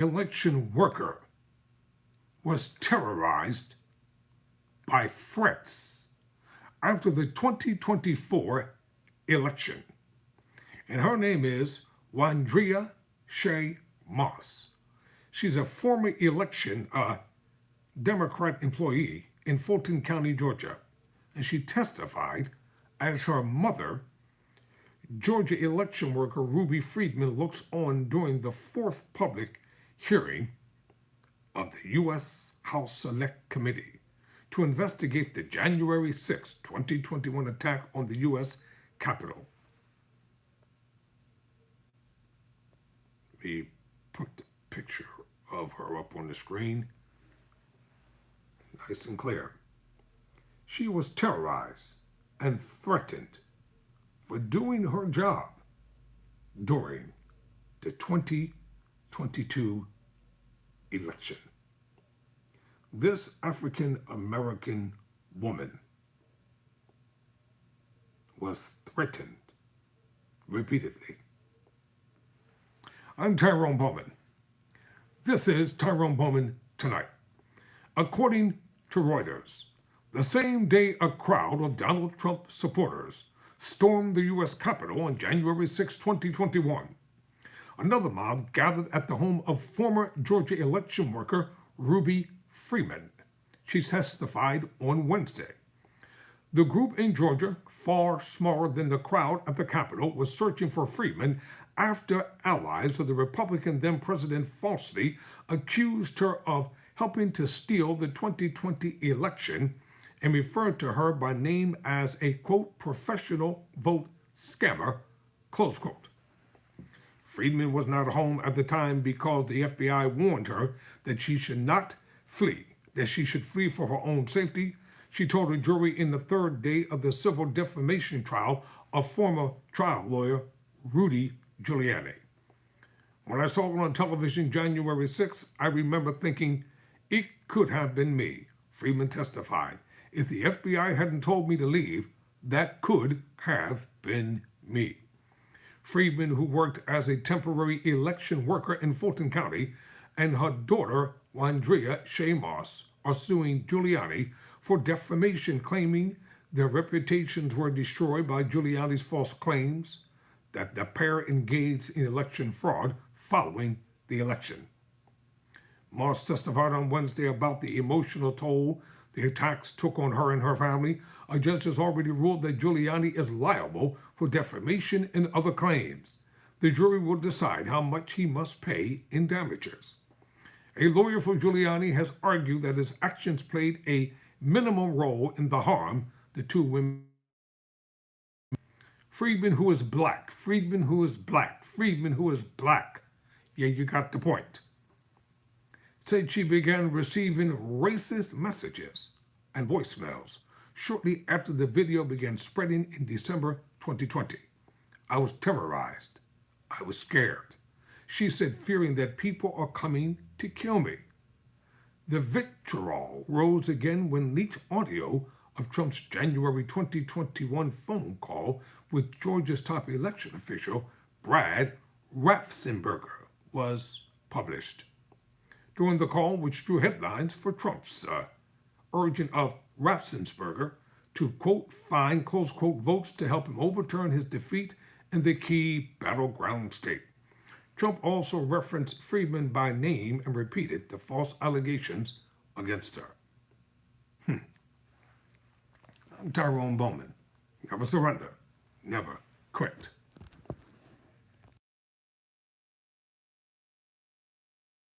election worker was terrorized by threats after the 2024 election. And her name is Wandrea Shea Moss. She's a former election Democrat employee in Fulton County, Georgia, and she testified as her mother, Georgia election worker Ruby Freedman, looks on during the fourth public hearing of the U.S. House Select Committee to investigate the January 6, 2021 attack on the U.S. Capitol. Let me put the picture of her up on the screen. Nice and clear. She was terrorized and threatened for doing her job during the 2022 election. This African-American woman was threatened repeatedly. I'm Tyrone Bowman. This is Tyrone Bowman Tonight. According to Reuters, the same day a crowd of Donald Trump supporters stormed the U.S. Capitol on January 6, 2021, another mob gathered at the home of former Georgia election worker Ruby Freedman. She testified on Wednesday. The group in Georgia, far smaller than the crowd at the Capitol, was searching for Freedman after allies of the Republican then-president falsely accused her of helping to steal the 2020 election and referred to her by name as a, quote, professional vote scammer, close quote. Freedman was not home at the time because the FBI warned her that she should not flee, that she should flee for her own safety. She told a jury in the third day of the civil defamation trial of former trial lawyer Rudy Giuliani. When I saw it on television January 6th, I remember thinking, it could have been me, Freedman testified. If the FBI hadn't told me to leave, that could have been me. Freedman, who worked as a temporary election worker in Fulton County, and her daughter, Wandrea Shea Moss, are suing Giuliani for defamation, claiming their reputations were destroyed by Giuliani's false claims that the pair engaged in election fraud following the election. Moss testified on Wednesday about the emotional toll the attacks took on her and her family. A judge has already ruled that Giuliani is liable for defamation and other claims. The jury will decide how much he must pay in damages. A lawyer for Giuliani has argued that his actions played a minimal role in the harm the two women. Freedman, who is black, Freedman, who is black, Freedman, who is black. Yeah, you got the point. Said she began receiving racist messages and voicemails shortly after the video began spreading in December 2020. I was terrorized. I was scared. She said, fearing that people are coming to kill me. The vitriol rose again when leaked audio of Trump's January 2021 phone call with Georgia's top election official, Brad Raffensperger, was published. During the call, which drew headlines for Trump's urging of Raffensperger to, quote, find, close quote, votes to help him overturn his defeat in the key battleground state. Trump also referenced Freedman by name and repeated the false allegations against her. I'm Tyrone Bowman. Never surrender. Never quit.